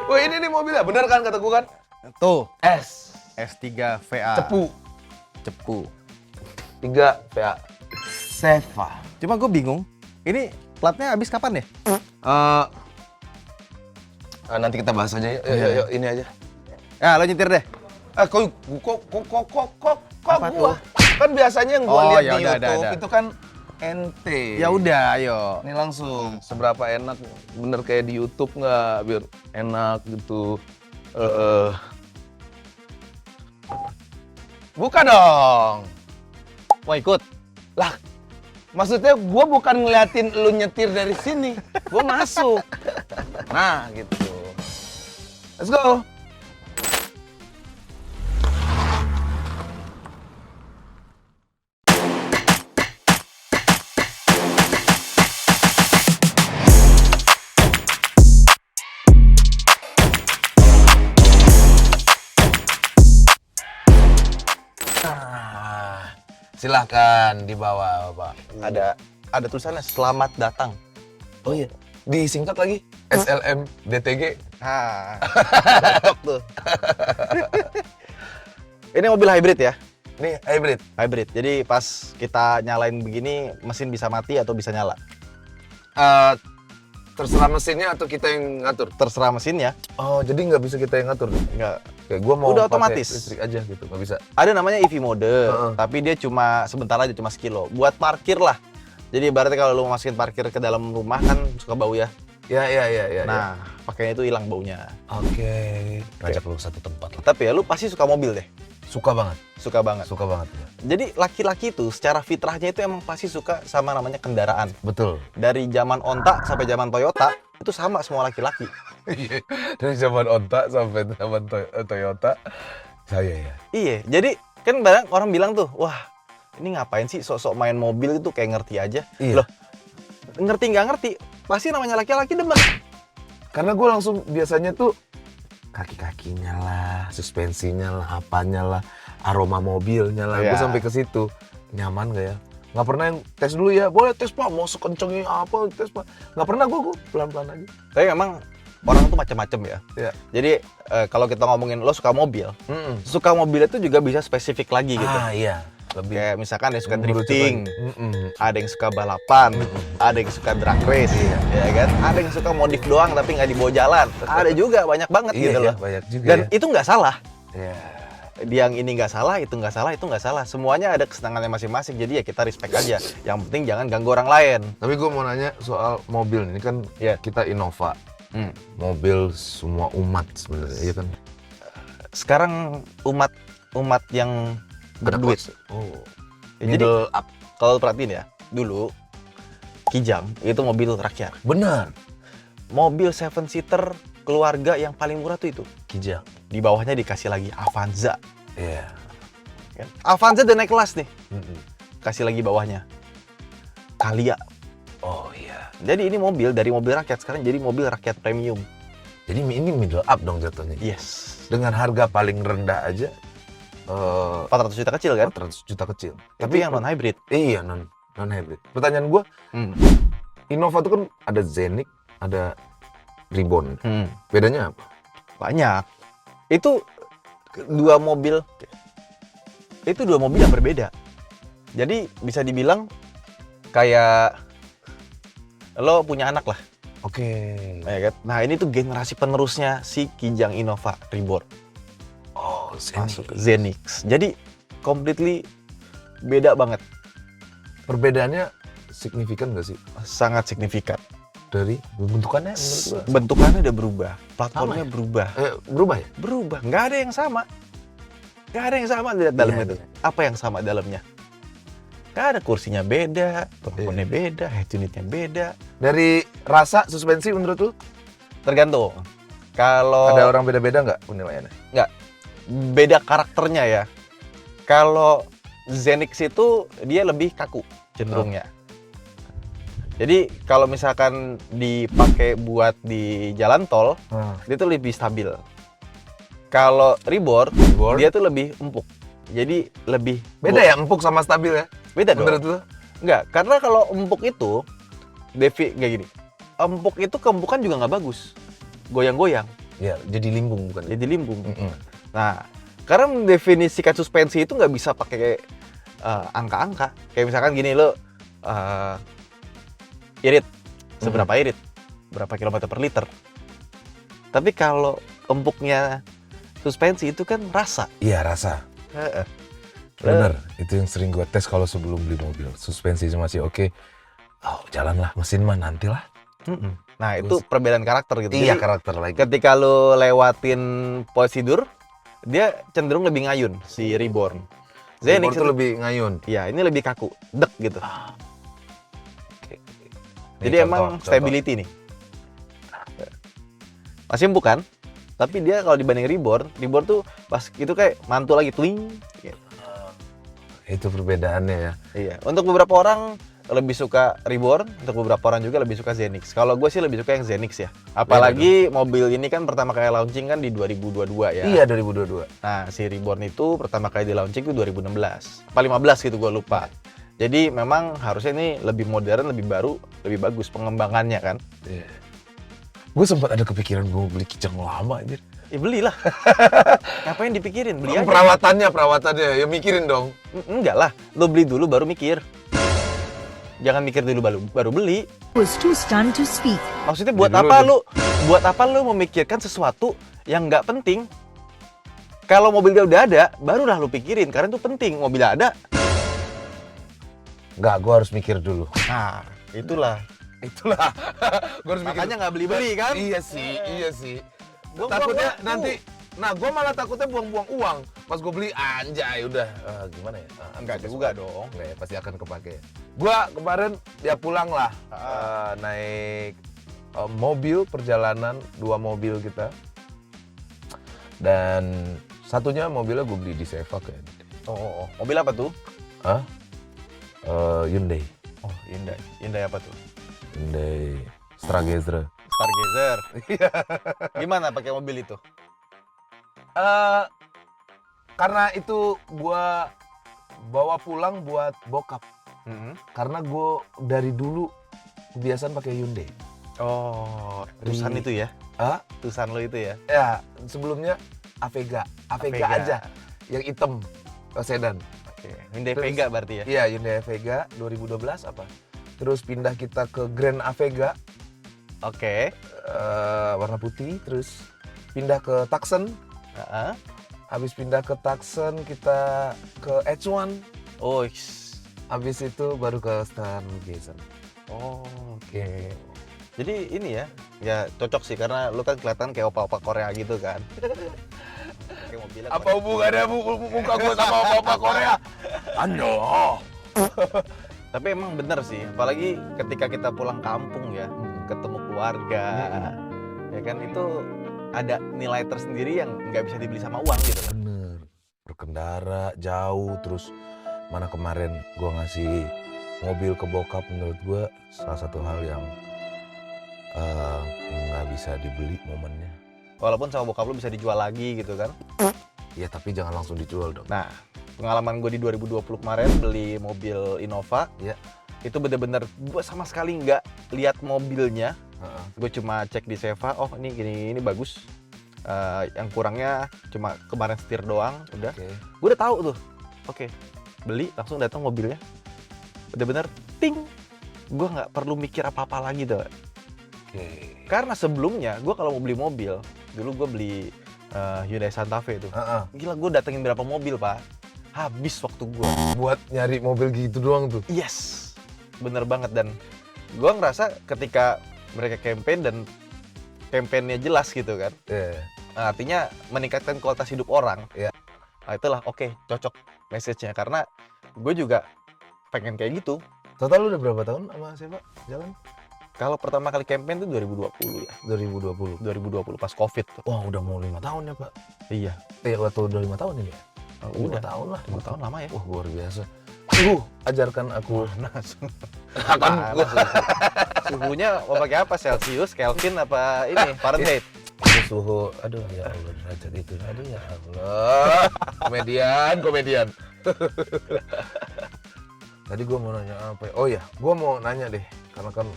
Wah ini nih mobilnya, bener kan kata gua kan? Tuh, S. S3 VA. Cepu. Cepu. 3 PA. Seva. Cuma gue bingung, ini platnya habis kapan ya? Nanti kita bahas aja ya. Yuk, ini aja. Ya, lo nyetir deh. Kok Apa gua? tuh? Kan biasanya yang gua Oh, lihat ya di udah, YouTube ada. itu kan ente. Ya udah, ayo. Ini langsung seberapa enak, bener kayak di YouTube nggak, biar enak gitu. Buka dong. Mau ikut? Lah, maksudnya gua bukan ngeliatin lu nyetir dari sini, gua masuk. Nah, gitu. Let's go. Silahkan dibawa, Bapak. Ada tulisannya selamat datang. Oh iya, disingkat lagi. SLM DTG. Ah, cocok tuh. Ini mobil hybrid ya? Ini hybrid. Hybrid. Jadi pas kita nyalain begini, mesin bisa mati atau bisa nyala. Terserah mesinnya atau kita yang ngatur? Terserah mesinnya. Oh, jadi nggak bisa kita yang ngatur? Nggak. Kayak gua mau Udah pakai otomatis. listrik aja gitu, nggak bisa. Ada namanya EV mode, Heeh. tapi dia cuma sebentar aja, cuma sekilo. Buat parkir lah. Jadi ibaratnya kalau lu masukin parkir ke dalam rumah kan suka bau ya. Ya. Nah, pakainya itu hilang baunya. Oke. Ngajak lu satu tempat lah. Tapi ya lu pasti suka mobil deh. Suka banget. Suka banget. Suka banget. Jadi laki-laki itu secara fitrahnya itu emang pasti suka sama namanya kendaraan. Betul. Dari zaman Onta sampai zaman Toyota itu sama semua laki-laki. Iya. Dari zaman Onta sampai zaman Toyota, saya ya. Iya, jadi kan banyak orang bilang tuh, wah ini ngapain sih sok-sok main mobil itu kayak ngerti aja. Iya. Loh, ngerti nggak ngerti, pasti namanya laki-laki demen. Karena gue langsung biasanya tuh kaki-kakinya lah, suspensinya lah, apanya lah, aroma mobilnya lah. Gue Iya. sampai ke situ. Nyaman gak ya? Nggak pernah yang tes dulu ya. Boleh tes Pak, mau sekencengnya apa tes Pak. Nggak pernah gue pelan-pelan aja. Tapi memang orang tuh macam-macam ya. Iya. Jadi kalau kita ngomongin lo suka mobil, suka mobil itu juga bisa spesifik lagi gitu. Iya. Lebih Kayak misalkan ada yang suka mengerucut drifting, lagi. ada yang suka balapan, ada yang suka drag race, ya kan? Ada yang suka modif doang tapi nggak dibawa jalan. Ada juga banyak banget Iya, gitu iya, loh. banyak juga Dan ya. itu nggak salah. Iya. Yang ini nggak salah, itu nggak salah, itu nggak salah. Semuanya ada kesenangannya masing-masing. Jadi ya kita respect aja. Yang penting jangan ganggu orang lain. Tapi gue mau nanya soal mobil ini kan Iya. kita Innova. Mobil semua umat sebenarnya, iya kan? Sekarang umat yang berduit. Oh. Ya, jadi Middle up. kalau perhatiin ya, dulu Kijang itu mobil rakyat. Benar. Mobil 7-seater keluarga yang paling murah tuh itu. Kijang. Di bawahnya dikasih lagi Avanza. Iya. Kan? Avanza udah naik kelas nih. Mm-mm. Kasih lagi bawahnya Kalia. Oh iya. Jadi ini mobil dari mobil rakyat sekarang jadi mobil rakyat premium. Jadi ini middle up dong jatuhnya. Yes. Dengan harga paling rendah aja 400 juta kecil kan? 400 juta kecil. Tapi yang non hybrid. Iya, non hybrid. Pertanyaan gue, Innova itu kan ada Zenix, ada Ribbon. Bedanya apa? Banyak. Itu dua mobil yang berbeda. Jadi bisa dibilang kayak lo punya anak lah, Oke. ya kan? Nah ini tuh generasi penerusnya si Kijang Innova Reborn. Oh, Masuk ke Zenix. Jadi completely beda banget, Perbedaannya signifikan nggak sih? sangat signifikan. Dari bentukannya menurut gua? Bentukannya udah berubah, platformnya Sama ya? berubah, Berubah ya? berubah. Nggak ada yang sama, nggak ada yang sama di dalamnya Iya, tuh. Apa yang sama dalamnya? Nggak ada, kursinya beda, platformnya beda, head unitnya beda. Dari rasa suspensi menurut lu? Tergantung. Kalau Ada orang beda-beda nggak penilaiannya? beda karakternya ya. Kalau Zenix itu dia lebih kaku cenderungnya. Jadi kalau misalkan dipakai buat di jalan tol, dia tuh lebih stabil. Kalau Reborn, dia tuh lebih empuk. Jadi lebih Beda ya empuk sama stabil ya? Beda dong. Menurut lu? Enggak, karena kalau empuk itu kayak gini. Empuk itu keempukan juga nggak bagus. Goyang-goyang. Ya, jadi limbung bukan? jadi limbung. Mm-mm. Nah, karena mendefinisikan suspensi itu nggak bisa pakai angka-angka. Kayak misalkan gini, lo irit, seberapa irit, berapa kilometer per liter. Tapi kalau empuknya suspensi itu kan rasa. Iya, rasa. Heeh. Bener, itu yang sering gue tes kalau sebelum beli mobil. Suspensi masih oke. Oh, jalanlah, mesin mah nantilah. Mm-mm. Nah, itu perbedaan karakter gitu. Iya, Jadi, karakter lagi. ketika lo lewatin prosedur, dia cenderung lebih ngayun si Reborn. Zenix Zenix itu itu lebih ngayun. ya ini lebih kaku, dek gitu. Oke. Jadi emang stability nih. Masih empuk kan? Tapi dia kalau dibanding Reborn tuh pas itu kayak mantul lagi twing. Gitu. Itu perbedaannya ya. Iya. Untuk beberapa orang lebih suka Reborn, untuk beberapa orang juga lebih suka Zenix. Kalau gue sih lebih suka yang Zenix ya. Apalagi mobil ini kan pertama kali launching kan di 2022 ya. Iya, 2022. Nah, si Reborn itu pertama kali di launching itu 2016. Apa 15 gitu gue lupa. Jadi memang harusnya ini lebih modern, lebih baru, lebih bagus pengembangannya kan. Iya. Gue sempat ada kepikiran gue mau beli Kijang lama aja. Ya belilah. Ngapain dipikirin? Beli aja. Perawatannya, ya mikirin dong. Enggak lah, lo beli dulu baru mikir. Jangan mikir dulu baru beli. Was too stunned to speak. Maksudnya buat Dulu apa deh. lu? Buat apa lu memikirkan sesuatu yang nggak penting? Kalau mobilnya udah ada, barulah lu pikirin karena itu penting. Mobilnya ada. Enggak, gue harus mikir dulu. Nah, itulah. Itulah. Gue harus mikir. Makanya nggak beli-beli kan? Iya sih. Gua Takutnya waktu. nanti. Nah, gue malah takutnya buang-buang uang. Pas gue beli, anjay udah. Gimana ya? Enggak juga dong. Enggak ya, pasti akan kepake. Gue kemarin dia pulang lah. Naik mobil perjalanan, 2 mobil kita. Dan satunya mobilnya gue beli di Seva kayaknya. Oh. Mobil apa tuh? Hyundai. Oh, Hyundai. Hyundai apa tuh? Hyundai Stargazer. Stargazer. Gimana pakai mobil itu? Karena itu gua bawa pulang buat bokap. Karena gue dari dulu kebiasaan pakai Hyundai. Oh, Tucson itu ya? Tucson lo itu ya? Ya, sebelumnya Avega aja, yang hitam, sedan. Oke, Hyundai Terus- Vega berarti ya? Iya, Hyundai Avega 2012 apa? Terus pindah kita ke Grand Avega, Oke. warna putih. Terus pindah ke Tucson. Heeh. Habis pindah ke Tucson kita ke H1. Oh, Habis itu baru ke Stargazer. oke. Jadi ini ya cocok sih karena lu kan kelihatan kayak opa-opa Korea gitu kan. Kayak mobilnya Apa hubungannya muka gue sama opa-opa Korea? Ando. Tapi emang bener sih, apalagi ketika kita pulang kampung ya, ketemu keluarga, ya kan itu ada nilai tersendiri yang nggak bisa dibeli sama uang gitu kan. Bener. Berkendara jauh, terus mana kemarin gue ngasih mobil ke bokap, menurut gue salah satu hal yang nggak bisa dibeli momennya. Walaupun sama bokap lu bisa dijual lagi gitu kan. Ya tapi jangan langsung dijual dong. Nah, pengalaman gue di 2020 kemarin beli mobil Innova, Ya. itu bener-bener gue sama sekali nggak lihat mobilnya. Heeh. Gue cuma cek di Seva, oh ini bagus. Yang kurangnya cuma kemarin setir doang, udah. Oke. Gue udah tahu tuh. Oke, beli langsung datang mobilnya. Bener-bener ting. Gue nggak perlu mikir apa-apa lagi tuh. Oke. Karena sebelumnya gue kalau mau beli mobil, dulu gue beli Hyundai Santa Fe tuh. Heeh. Gila, gue datengin berapa mobil pak? Habis waktu gue. Buat nyari mobil gitu doang tuh. Yes, bener banget. Dan gue ngerasa ketika mereka campaign dan campaignnya jelas gitu kan, Iya. artinya meningkatkan kualitas hidup orang. Iya. Nah itulah oke, cocok message-nya karena gue juga pengen kayak gitu. Total lu udah berapa tahun sama siapa jalan? Kalau pertama kali campaign itu 2020 ya, 2020. 2020 pas COVID tuh. Wah, udah mau 5 tahun ya, Pak. Iya, Atau udah 5 tahun ini ya? udah 5 tahun lah. 5 tahun lama ya. Wah, luar biasa. Ajarkan aku. Nah, Mana suhunya mau pakai apa? Celsius, Kelvin apa ini? Fahrenheit. Suhu, aduh ya Allah, derajat itu, aduh ya Allah. Komedian. Tadi gue mau nanya apa ya? Oh ya, gue mau nanya deh, karena kan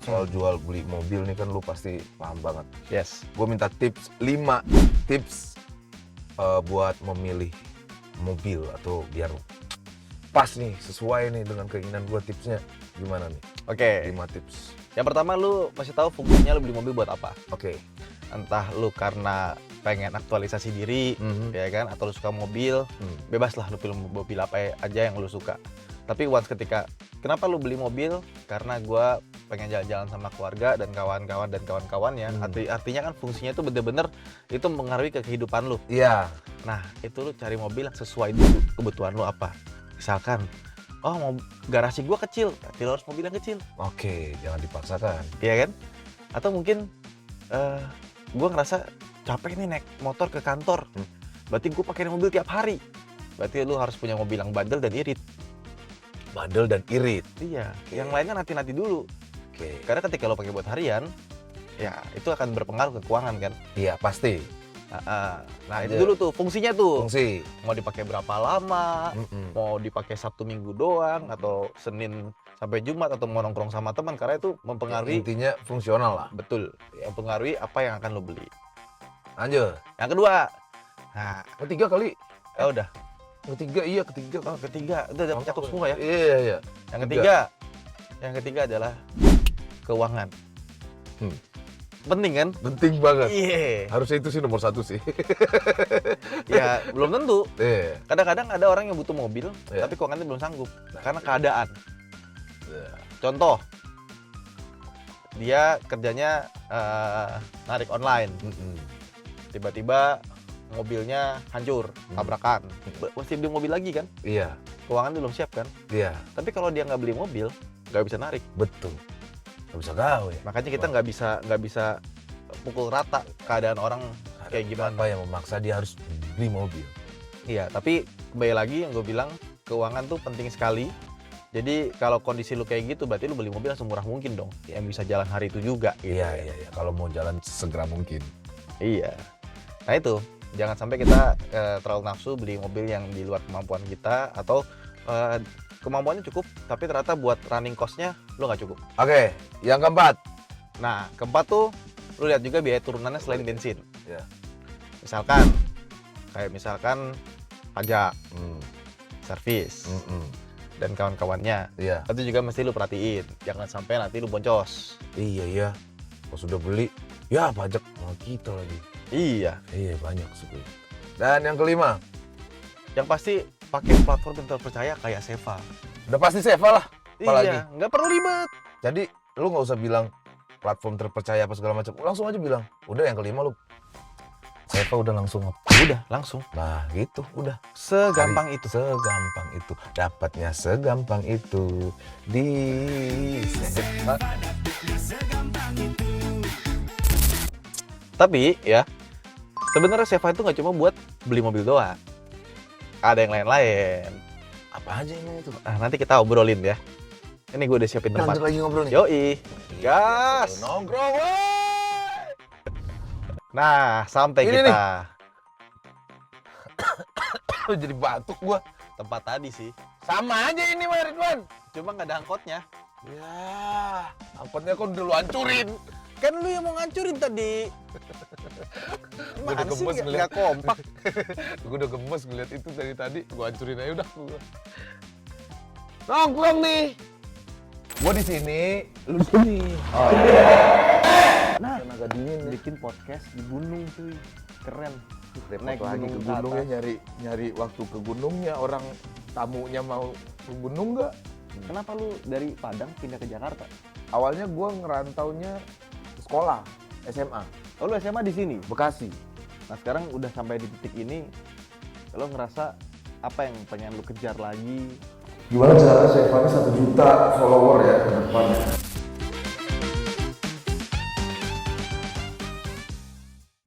soal jual beli mobil nih kan lu pasti paham banget. Yes. Gue minta 5 tips buat memilih mobil atau biar pas nih, sesuai nih dengan keinginan gue. Tipsnya gimana nih? Oke. 5 tips. Yang pertama lu masih tahu fungsinya lu beli mobil buat apa? Oke. Entah lu karena pengen aktualisasi diri, ya kan, atau lu suka mobil, bebas lah lu pilih mobil apa aja yang lu suka. Tapi once ketika kenapa lu beli mobil? Karena gua pengen jalan-jalan sama keluarga dan kawan-kawannya. Artinya kan fungsinya itu bener-bener itu mengaruhi ke kehidupan lu. Iya. Nah, itu lu cari mobil yang sesuai dulu kebutuhan lu apa. Misalkan, oh mau garasi gua kecil, berarti lu harus mobil yang kecil. Oke, jangan dipaksakan. Iya kan? Atau mungkin gue ngerasa capek nih naik motor ke kantor, berarti gue pakai mobil tiap hari. Berarti lu harus punya mobil yang bandel dan irit. Bandel dan irit. Iya. Oke. Yang lainnya nanti dulu. Oke. Karena ketika lo pakai buat harian, ya itu akan berpengaruh ke keuangan kan. Iya, pasti. Nah itu dulu tuh fungsinya tuh. Fungsi. Mau dipakai berapa lama, mau dipakai Sabtu Minggu doang, atau Senin sampai Jumat, atau mau nongkrong sama teman, karena itu mempengaruhi. Intinya fungsional lah. Betul. Mempengaruhi apa yang akan lo beli. Lanjut. Yang kedua, nah, Ketiga kali. udah. Ketiga, iya ketiga. Oh, ketiga. Udah cakup semua ya. Iya. Yang ketiga adalah keuangan. Penting kan? Penting banget. Iya. Harusnya itu sih nomor 1 sih. Ya, belum tentu. Iya. Kadang-kadang ada orang yang butuh mobil, Iya. tapi keuangannya belum sanggup karena keadaan. Iya. Contoh, dia kerjanya narik online. Tiba-tiba mobilnya hancur, tabrakan. Mesti beli mobil lagi kan? Iya. Keuangan belum siap kan? Iya. Tapi kalau dia nggak beli mobil, nggak bisa narik. Betul. Gak bisa gawe. Makanya kita nggak bisa pukul rata keadaan orang kayak gimana. Apa yang memaksa dia harus beli mobil? Iya, tapi kembali lagi yang gue bilang, keuangan tuh penting sekali. Jadi kalau kondisi lu kayak gitu, berarti lu beli mobil semurah mungkin dong, yang bisa jalan hari itu juga. Gitu. Iya. Kalau mau jalan segera mungkin. Iya. Nah itu, jangan sampai kita terlalu nafsu beli mobil yang di luar kemampuan kita, atau kemampuannya cukup, tapi ternyata buat running cost-nya lu nggak cukup. Oke, yang keempat. Nah, keempat tuh, lu lihat juga biaya turunannya selain bensin. Ya. Misalkan pajak, servis, dan kawan-kawannya. Iya. Itu juga mesti lu perhatiin, jangan sampai nanti lu boncos. Iya. Pas sudah beli, ya pajak sama kita lagi. Iya. Iya, banyak sih. Dan yang kelima. Yang pasti pakai platform yang terpercaya kayak Seva. Udah pasti Seva lah. Apalagi. Iya, nggak perlu ribet. Jadi lu nggak usah bilang platform terpercaya apa segala macam. Langsung aja bilang. Udah yang kelima lu. Seva udah langsung. Udah, langsung. Nah gitu, udah. Segampang itu. Segampang itu. Dapatnya segampang itu. Di Seva. Tapi ya, sebenarnya Seva itu nggak cuma buat beli mobil doang. Ada yang lain-lain. Apa aja emang itu? Nah, nanti kita obrolin ya. Ini gue udah siapin tempat. Lanjut lagi ngobrol nih. Yoi, gas. Nongkrong, woi. Nah, sampai Ini kita. Jadi batuk gua. Tempat tadi sih. Sama aja ini mah Ridwan. Cuma nggak ada angkotnya. Ya, angkotnya kok dulu hancurin. Kan lu yang mau ngancurin tadi. Gua udah Gimana sih gemes nggak ngeliat. kompak? Gue udah gemes ngeliat itu dari tadi. Gue hancurin aja udah. Nongkrong nih. Gue di sini, lu di sini. Nah, tenaga dingin bikin podcast di gunung cuy. Keren. Naik lagi ke gunung ya, nyari waktu ke gunungnya. Orang tamunya mau ke gunung nggak? Kenapa lu dari Padang pindah ke Jakarta? Awalnya gue ngerantaunya sekolah, SMA, Oh, lu SMA di sini. Bekasi. Nah, sekarang udah sampai di titik ini, lo ngerasa apa yang pengen lu kejar lagi? Gimana cara Seva 1 juta follower ya ke depan?